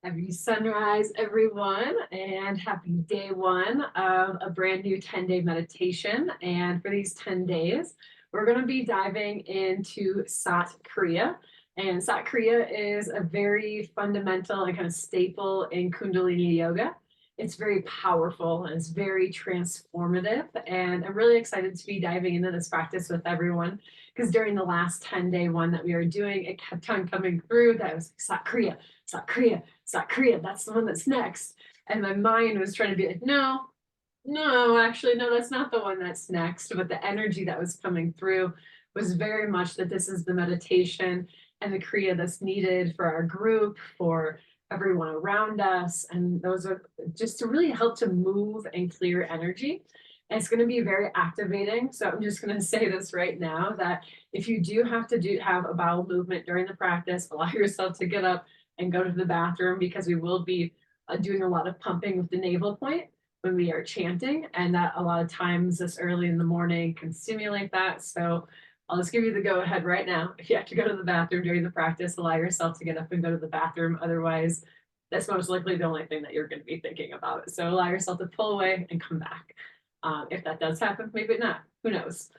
Happy sunrise, everyone, and happy day one of a brand new 10-day meditation. And for these 10 days, we're going to be diving into Sat Kriya. And Sat Kriya is a very fundamental and kind of staple in Kundalini yoga. It's very powerful and it's very transformative. And I'm really excited to be diving into this practice with everyone because during the last 10-day one that we were doing, it kept on coming through that it was Sat Kriya, Sat Kriya, Sat Kriya, that's the one that's next. And my mind was trying to be like, no, actually, no, that's not the one that's next. But the energy that was coming through was very much that this is the meditation and the Kriya that's needed for our group, for everyone around us. And those are just to really help to move and clear energy. And it's going to be very activating. So I'm just going to say this right now that if you do have to have a bowel movement during the practice, allow yourself to get up and go to the bathroom because we will be doing a lot of pumping with the navel point when we are chanting. And that a lot of times this early in the morning can stimulate that. So I'll just give you the go ahead right now. If you have to go to the bathroom during the practice, allow yourself to get up and go to the bathroom. Otherwise, that's most likely the only thing that you're going to be thinking about. So allow yourself to pull away and come back. If that does happen, maybe not, who knows?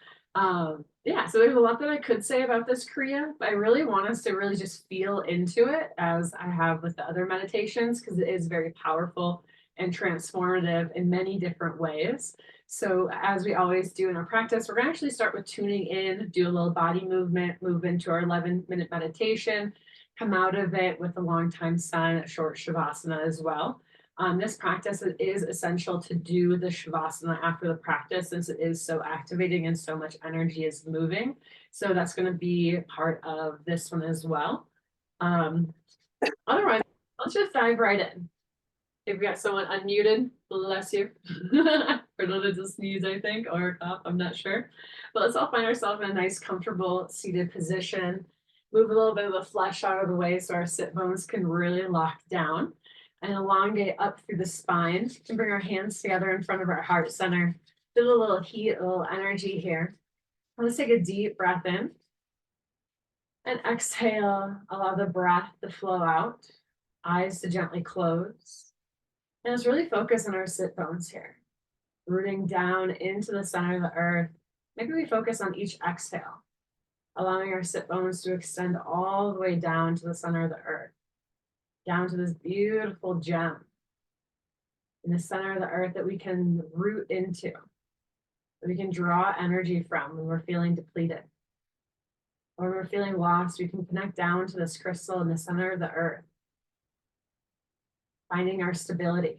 Yeah, so there's a lot that I could say about this Kriya, but I really want us to really just feel into it as I have with the other meditations, because it is very powerful and transformative in many different ways. So as we always do in our practice, we're going to actually start with tuning in, do a little body movement, move into our 11-minute meditation, come out of it with a long time sun, a short shavasana as well. This practice is essential to do the shavasana after the practice since it is so activating and so much energy is moving. So that's going to be part of this one as well. Otherwise, let's just dive right in. If we got someone unmuted, bless you. For those to sneeze, I think, or cough, I'm not sure. But let's all find ourselves in a nice, comfortable seated position. Move a little bit of the flesh out of the way so our sit bones can really lock down and elongate up through the spine and bring our hands together in front of our heart center. Feel a little heat, a little energy here. Let's take a deep breath in and exhale. Allow the breath to flow out, eyes to gently close. And let's really focus on our sit bones here, rooting down into the center of the earth. Maybe we focus on each exhale, allowing our sit bones to extend all the way down to the center of the earth, down to this beautiful gem in the center of the earth that we can root into, that we can draw energy from when we're feeling depleted. Or when we're feeling lost, we can connect down to this crystal in the center of the earth, finding our stability.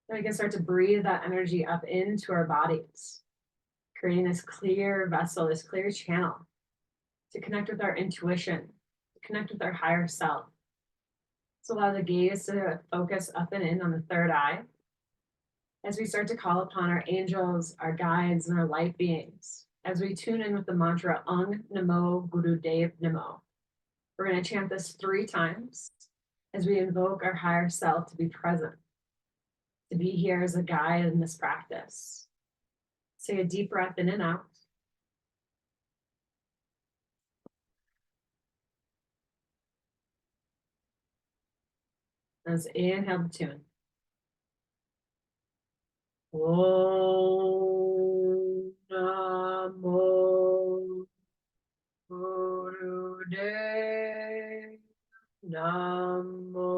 Then we can start to breathe that energy up into our bodies, creating this clear vessel, this clear channel to connect with our intuition, to connect with our higher self. So allow the gaze to focus up and in on the third eye as we start to call upon our angels, our guides, and our light beings. As we tune in with the mantra Ang Namo Gurudev Namo. We're going to chant this 3 times as we invoke our higher self to be present, to be here as a guide in this practice. Take a deep breath in and out. Let's inhale the tune. Om Namo Gurudev Namo.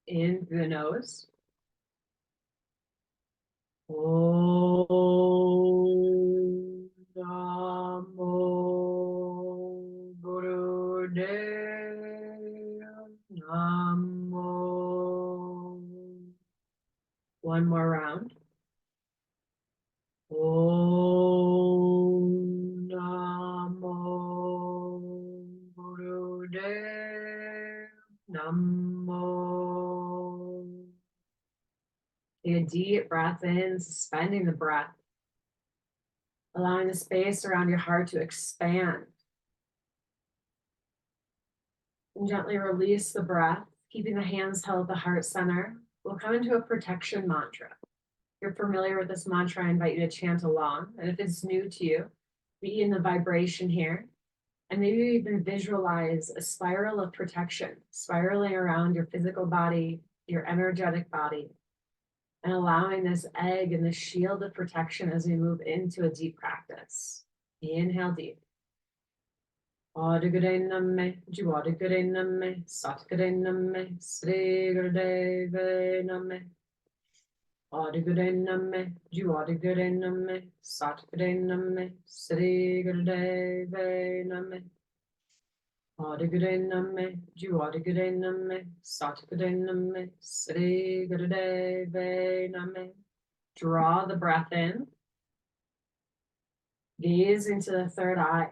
In through the nose. Om Namo Gurudev Namo. One more round. Om Namo Gurudev Namo. Take a deep breath in, suspending the breath, allowing the space around your heart to expand. And gently release the breath, keeping the hands held at the heart center. We'll come into a protection mantra. If you're familiar with this mantra, I invite you to chant along. And if it's new to you, be in the vibration here. And maybe even visualize a spiral of protection spiraling around your physical body, your energetic body, and allowing this egg and this shield of protection as we move into a deep practice. Inhale deep. Adhigurenname, Juadhigurenname, Satgurenname, Sri Gurudeve Name. Adhigurenname, Juadhigurenname, Satgurenname, Sri Gurudeve Name. Adhigurenname, Juadhigurenname, Satgurenname, Sri Gurudeve Name. Draw the breath in. Gaze into the third eye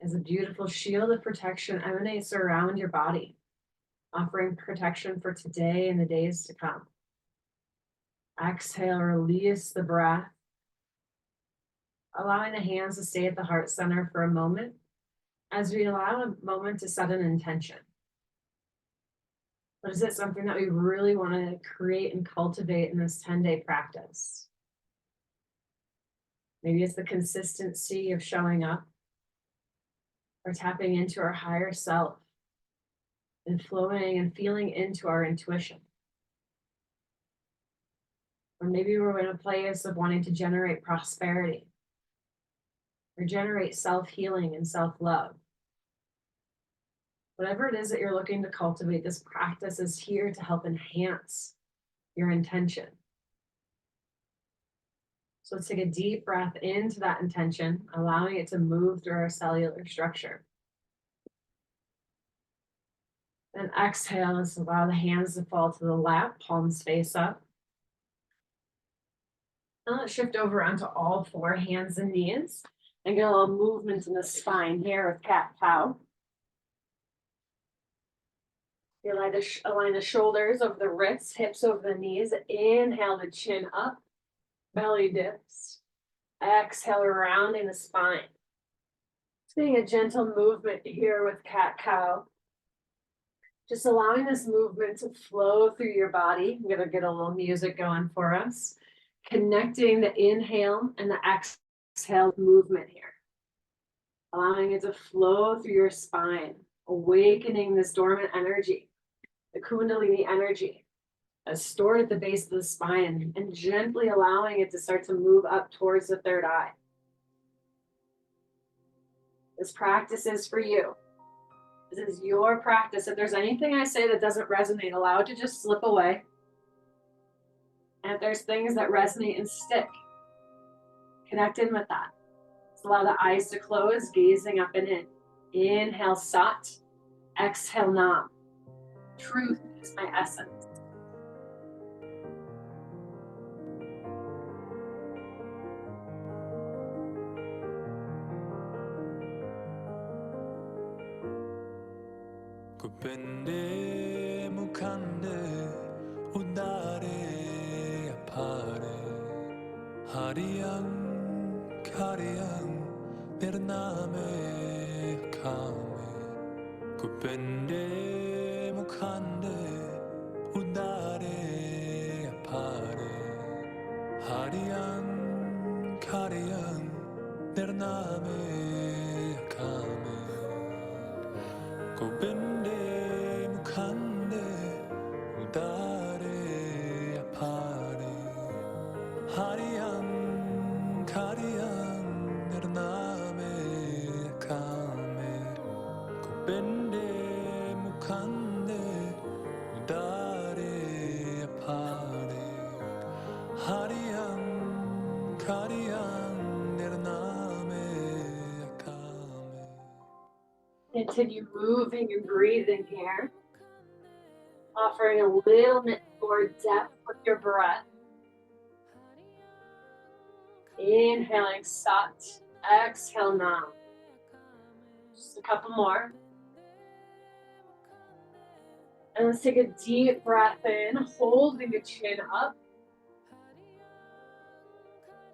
as a beautiful shield of protection emanates around your body, offering protection for today and the days to come. Exhale, release the breath, allowing the hands to stay at the heart center for a moment as we allow a moment to set an intention. But is it something that we really want to create and cultivate in this 10-day practice? Maybe it's the consistency of showing up or tapping into our higher self and flowing and feeling into our intuition. Or maybe we're in a place of wanting to generate prosperity or generate self-healing and self-love. Whatever it is that you're looking to cultivate, this practice is here to help enhance your intention. So let's take a deep breath into that intention, allowing it to move through our cellular structure. Then exhale, let's allow the hands to fall to the lap, palms face up. And let's shift over onto all four hands and knees and get a little movement in the spine here with cat-cow. You align the shoulders over the wrists, hips over the knees. Inhale the chin up, belly dips. Exhale, rounding the spine. Just getting a gentle movement here with cat-cow. Just allowing this movement to flow through your body. I'm gonna get a little music going for us. Connecting the inhale and the exhale movement here. Allowing it to flow through your spine, awakening this dormant energy, the Kundalini energy that's stored at the base of the spine, and gently allowing it to start to move up towards the third eye. This practice is for you. This is your practice. If there's anything I say that doesn't resonate, allow it to just slip away. And if there's things that resonate and stick, connect in with that. Just allow the eyes to close, gazing up and in. Inhale, Sat. Exhale, Nam. Truth is my essence. Kupende mukande udare apare Hariyang kariyang nirname kame Kupende mukande udare apare Hariyang kariyang nirname kame Kupende mukande udare apare Hariyang kariyang nirname kame Kupende mukande udare apare Hariyang kariyang nirname kame. Continue moving and breathing here. Offering a little bit more depth with your breath. Inhaling Sat. Exhale Nam. Just a couple more. And let's take a deep breath in, holding the chin up.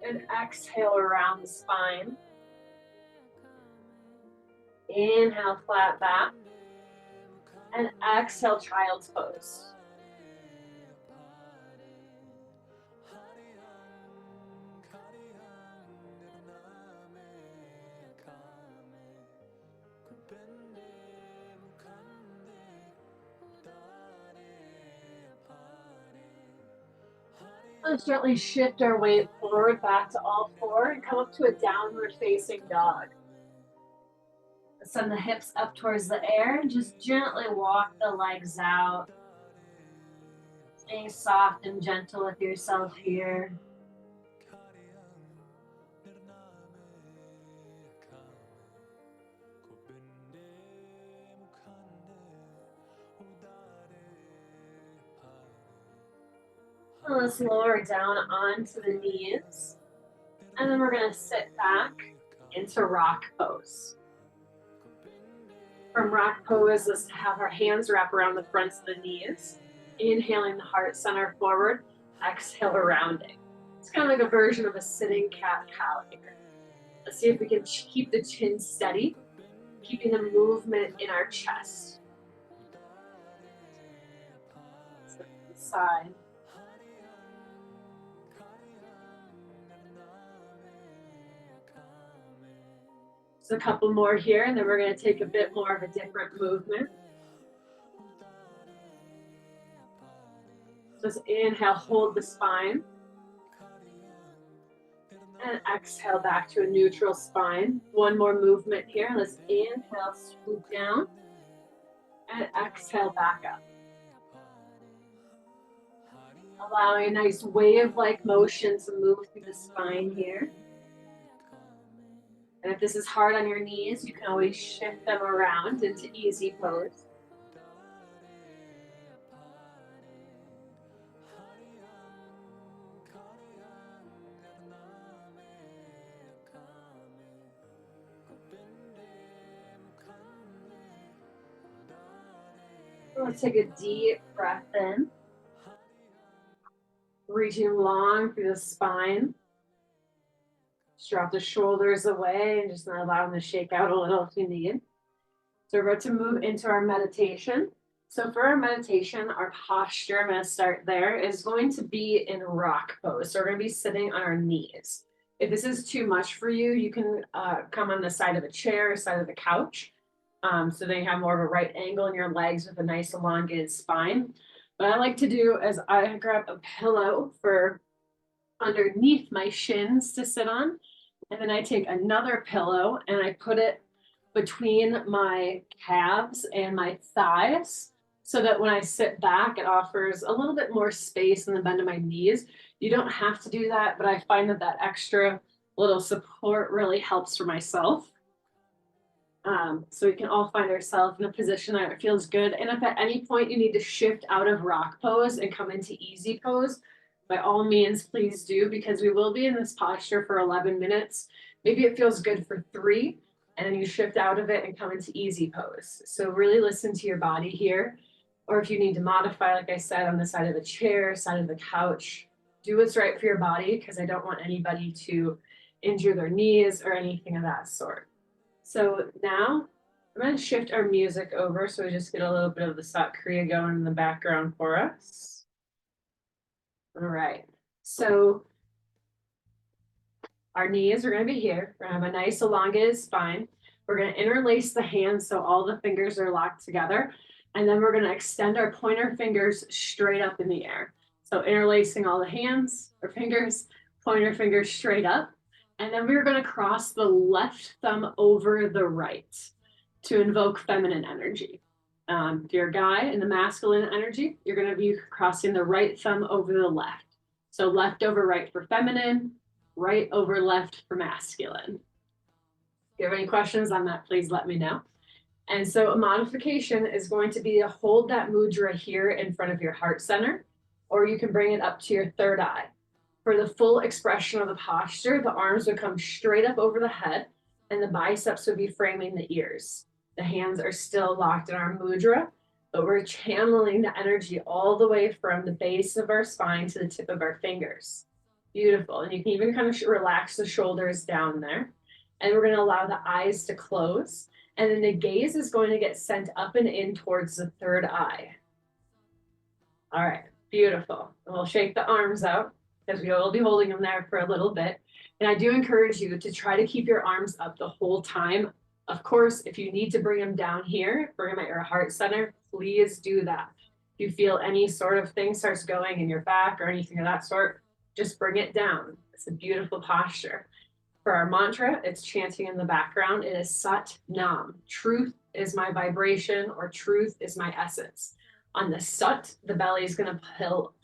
And exhale around the spine. Inhale, flat back. And exhale, child's pose. Let's gently shift our weight forward back to all four and come up to a downward facing dog. Send the hips up towards the air and just gently walk the legs out. Staying soft and gentle with yourself here. Let's lower down onto the knees. And then we're going to sit back into rock pose. From rock pose, let's have our hands wrap around the fronts of the knees. Inhaling the heart center forward. Exhale, rounding. It's kind of like a version of a sitting cat-cow here. Let's see if we can keep the chin steady, keeping the movement in our chest. Side. Just a couple more here, and then we're going to take a bit more of a different movement. Just inhale, hold the spine. And exhale back to a neutral spine. One more movement here. Let's inhale, swoop down. And exhale back up. Allowing a nice wave-like motion to move through the spine here. And if this is hard on your knees, you can always shift them around into easy pose. Let's take a deep breath in. Reaching long through the spine. Just drop the shoulders away and just allow them to shake out a little if you need. So we're about to move into our meditation. So for our meditation, our posture, I'm going to start there, is going to be in rock pose. So we're going to be sitting on our knees. If this is too much for you, you can come on the side of a chair or side of the couch. So then you have more of a right angle in your legs with a nice elongated spine. What I like to do is I grab a pillow for underneath my shins to sit on. And then I take another pillow and I put it between my calves and my thighs so that when I sit back, it offers a little bit more space in the bend of my knees. You don't have to do that, but I find that that extra little support really helps for myself. So we can all find ourselves in a position that feels good. And if at any point you need to shift out of rock pose and come into easy pose, by all means, please do, because we will be in this posture for 11 minutes. Maybe it feels good for 3, and then you shift out of it and come into easy pose. So really listen to your body here. Or if you need to modify, like I said, on the side of the chair, side of the couch, do what's right for your body, because I don't want anybody to injure their knees or anything of that sort. So now I'm going to shift our music over so we just get a little bit of the Sat Kriya going in the background for us. All right, so our knees are going to be here. We're going to have a nice elongated spine. We're going to interlace the hands so all the fingers are locked together. And then we're going to extend our pointer fingers straight up in the air. So interlacing all the hands or fingers, pointer fingers straight up. And then we're going to cross the left thumb over the right to invoke feminine energy. If you're a guy in the masculine energy, you're going to be crossing the right thumb over the left. So left over right for feminine, right over left for masculine. If you have any questions on that, please let me know. And so a modification is going to be to hold that mudra here in front of your heart center, or you can bring it up to your third eye. For the full expression of the posture, the arms would come straight up over the head and the biceps would be framing the ears. The hands are still locked in our mudra, but we're channeling the energy all the way from the base of our spine to the tip of our fingers. Beautiful. And you can even kind of relax the shoulders down there. And we're going to allow the eyes to close. And then the gaze is going to get sent up and in towards the third eye. All right, beautiful. And we'll shake the arms out because we will be holding them there for a little bit. And I do encourage you to try to keep your arms up the whole time Of course, if you need to bring them down here, bring them at your heart center, please do that. If you feel any sort of thing starts going in your back or anything of that sort, just bring it down. It's a beautiful posture. For our mantra, it's chanting in the background. It is Sat Nam. Truth is my vibration, or truth is my essence. On the Sat, the belly is going to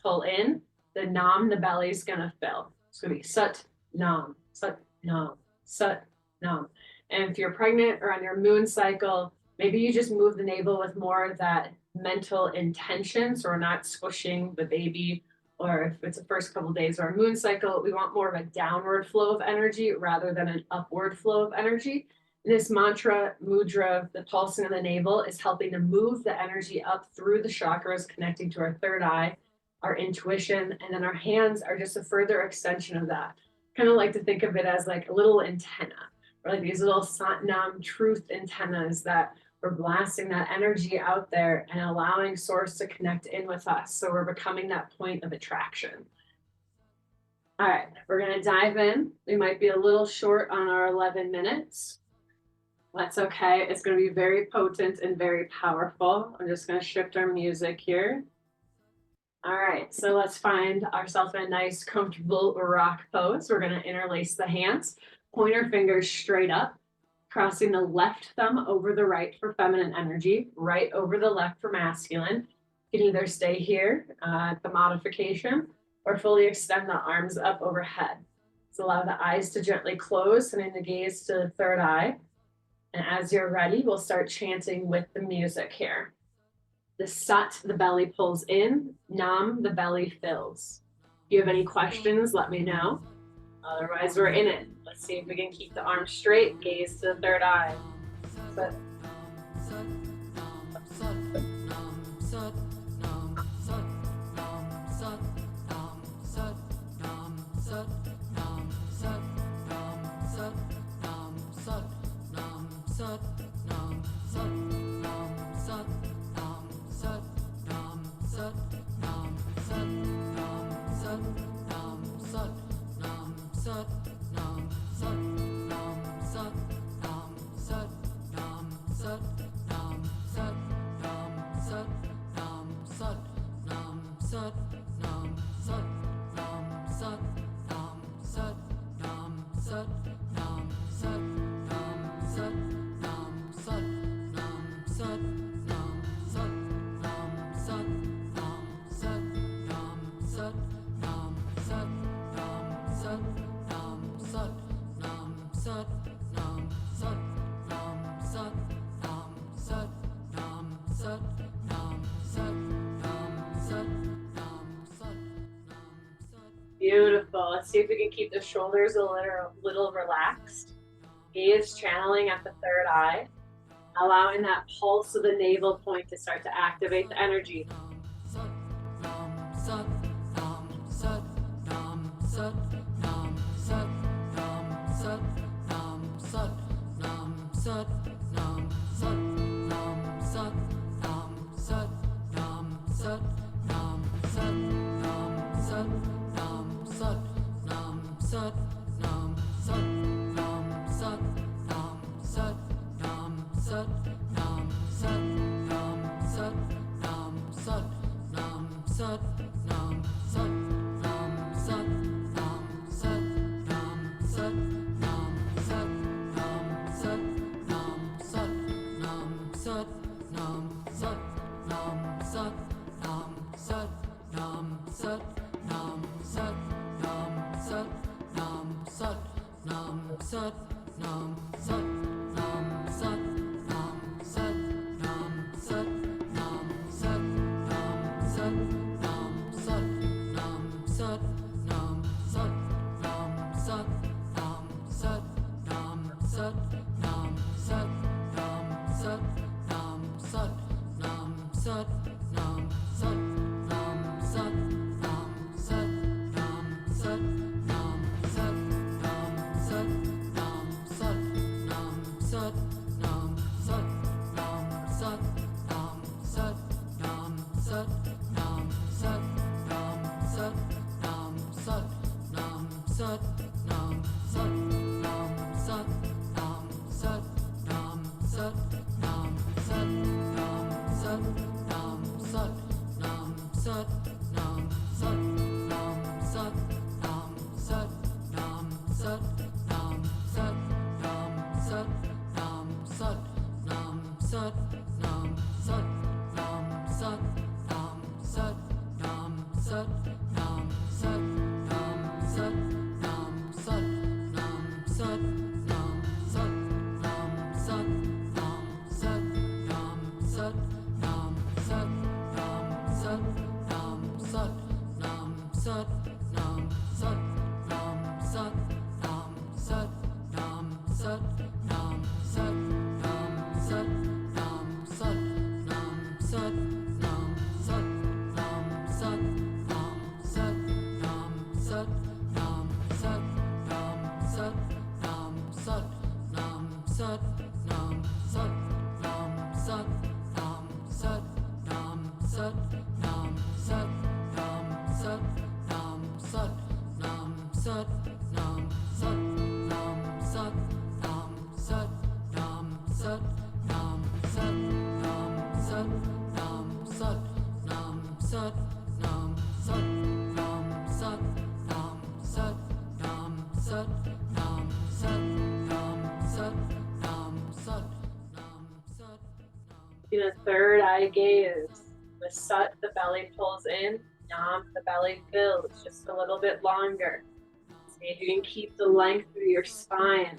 pull in. The Nam, the belly is going to fill. It's going to be Sat Nam, Sat Nam, Sat Nam. And if you're pregnant or on your moon cycle, maybe you just move the navel with more of that mental intention. So we're not squishing the baby, or if it's the first couple of days of our moon cycle, we want more of a downward flow of energy rather than an upward flow of energy. And this mantra, mudra, the pulsing of the navel, is helping to move the energy up through the chakras, connecting to our third eye, our intuition, and then our hands are just a further extension of that. Kind of like to think of it as like a little antenna, or like these little Satnam truth antennas that we're blasting that energy out there and allowing source to connect in with us. So we're becoming that point of attraction. All right, we're going to dive in. We might be a little short on our 11 minutes. That's okay. It's going to be very potent and very powerful. I'm just going to shift our music here. All right, so let's find ourselves in a nice, comfortable rock pose. We're going to interlace the hands, pointer fingers straight up, crossing the left thumb over the right for feminine energy, right over the left for masculine. You can either stay here at the modification or fully extend the arms up overhead. So allow the eyes to gently close, sending the gaze to the third eye. And as you're ready, we'll start chanting with the music here. The Sat, the belly pulls in. Nam, the belly fills. If you have any questions, let me know. Otherwise, we're in it. Let's see if we can keep the arms straight, gaze to the third eye. But beautiful. Let's see if we can keep the shoulders a little relaxed. Gaze channeling at the third eye, allowing that pulse of the navel point to start to activate the energy. In a third eye gaze, the Sat, the belly pulls in, Nam, the belly fills just a little bit longer. See if you can keep the length through your spine.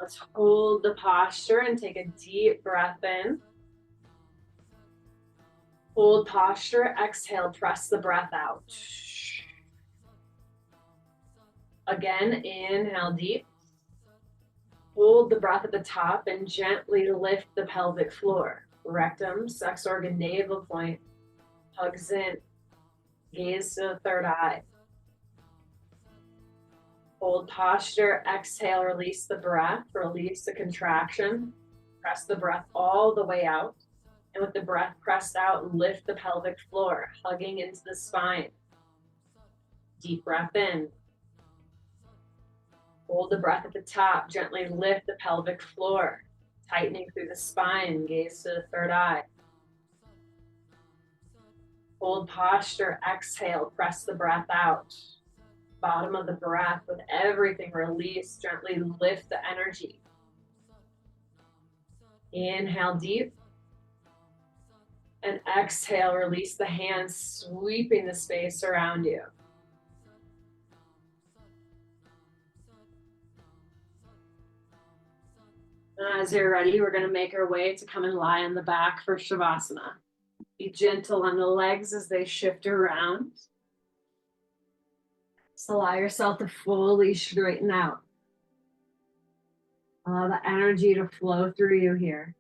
Let's hold the posture and take a deep breath in. Hold posture, exhale, press the breath out. Again, inhale deep. Hold the breath at the top and gently lift the pelvic floor. Rectum, sex organ, navel point, hugs in. Gaze to the third eye. Hold posture, exhale, release the breath, release the contraction. Press the breath all the way out. And with the breath pressed out, lift the pelvic floor, hugging into the spine. Deep breath in. Hold the breath at the top, gently lift the pelvic floor, tightening through the spine, gaze to the third eye. Hold posture, exhale, press the breath out. Bottom of the breath, with everything released, gently lift the energy. Inhale deep. And exhale, release the hands, sweeping the space around you. And as you're ready, we're going to make our way to come and lie on the back for Shavasana. Be gentle on the legs as they shift around. Just allow yourself to fully straighten out. Allow the energy to flow through you here.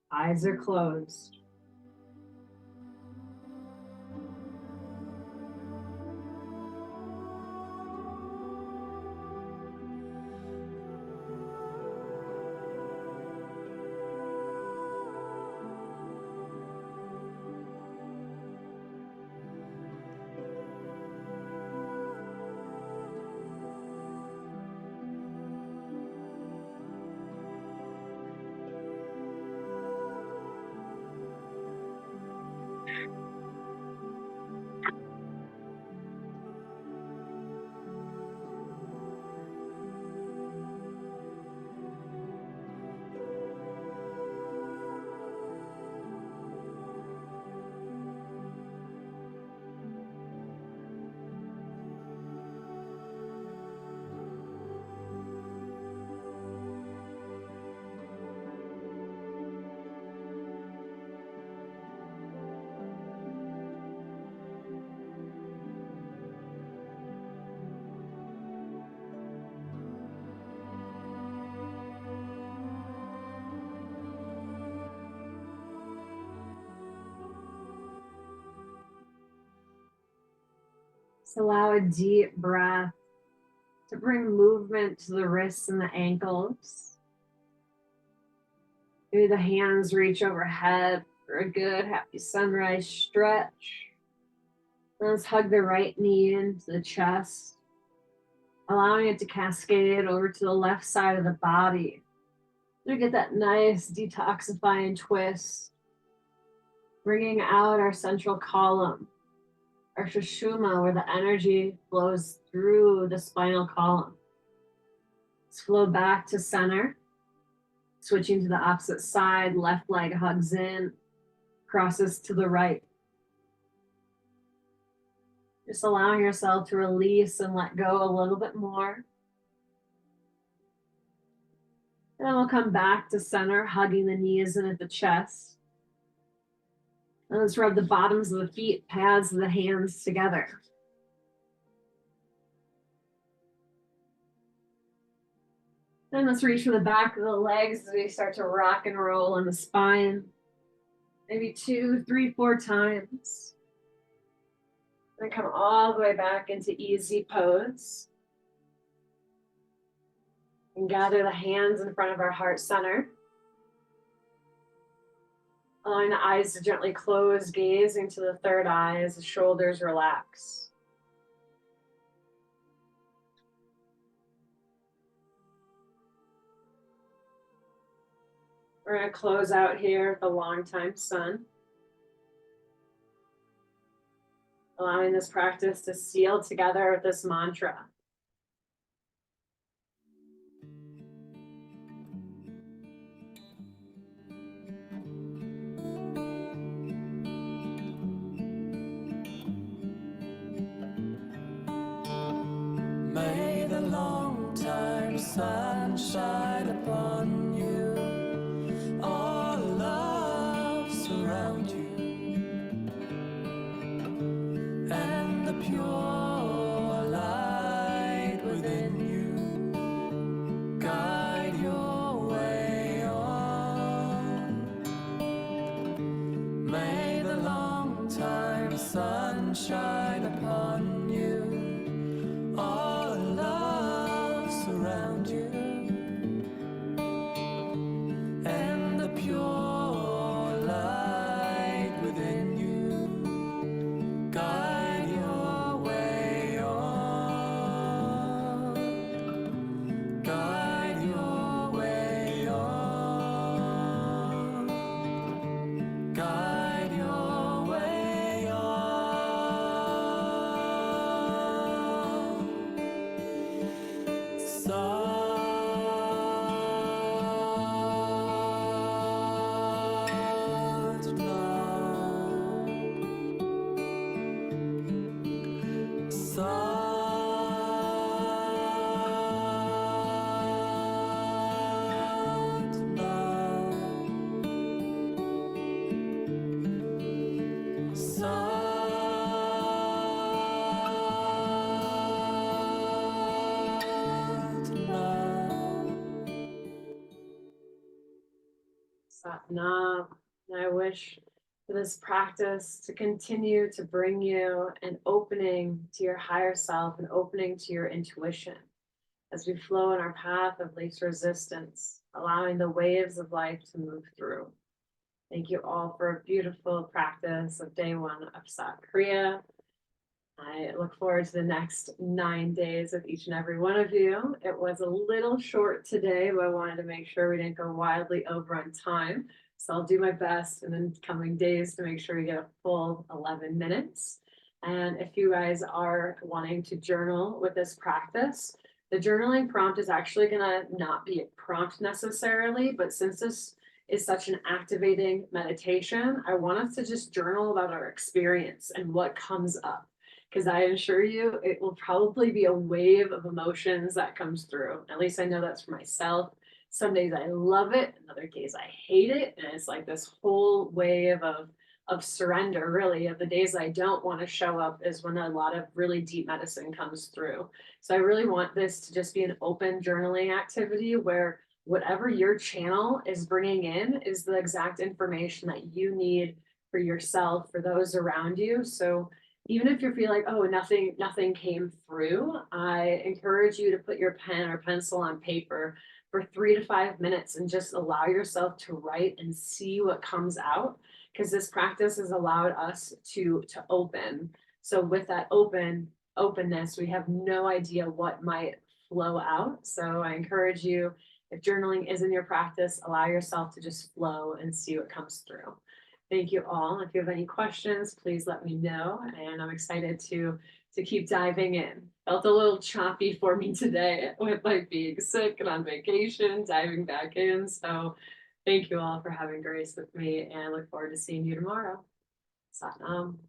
Eyes are closed. Just allow a deep breath to bring movement to the wrists and the ankles. Maybe the hands reach overhead for a good happy sunrise stretch. Let's hug the right knee into the chest, allowing it to cascade over to the left side of the body. To get that nice detoxifying twist, bringing out our central column, our Sushumna, where the energy flows through the spinal column. Let's flow back to center, switching to the opposite side. Left leg hugs in, crosses to the right. Just allowing yourself to release and let go a little bit more. And then we'll come back to center, hugging the knees in at the chest. And let's rub the bottoms of the feet, pads of the hands together. Then let's reach for the back of the legs as we start to rock and roll in the spine. Maybe 2, 3, 4 times. Then come all the way back into easy pose. And gather the hands in front of our heart center. Allowing the eyes to gently close, gazing to the third eye as the shoulders relax. We're going to close out here with the long time sun. Allowing this practice to seal together with this mantra. May the long time sun shine upon you, all love. Sat Nam. And I wish for this practice to continue to bring you an opening to your higher self, an opening to your intuition as we flow in our path of least resistance, allowing the waves of life to move through. Thank you all for a beautiful practice of day one of Sat Kriya. I look forward to the next 9 days with each and every one of you. It was a little short today, but I wanted to make sure we didn't go wildly over on time. So I'll do my best in the coming days to make sure we get a full 11 minutes. And if you guys are wanting to journal with this practice, the journaling prompt is actually going to not be a prompt necessarily, but since this is such an activating meditation, I want us to just journal about our experience and what comes up. Because I assure you, it will probably be a wave of emotions that comes through. At least I know that's for myself. Some days I love it, and other days I hate it. And it's like this whole wave of surrender, really. Of the days I don't want to show up is when a lot of really deep medicine comes through. So I really want this to just be an open journaling activity where whatever your channel is bringing in is the exact information that you need for yourself, for those around you. So even if you feel like, oh, nothing came through, I encourage you to put your pen or pencil on paper for 3 to 5 minutes and just allow yourself to write and see what comes out. Because this practice has allowed us to open. So with that openness, we have no idea what might flow out. So I encourage you, if journaling is in your practice, allow yourself to just flow and see what comes through. Thank you all. If you have any questions, please let me know. And I'm excited to keep diving in. Felt a little choppy for me today with like being sick and on vacation, diving back in. So thank you all for having grace with me and look forward to seeing you tomorrow. Sat Nam.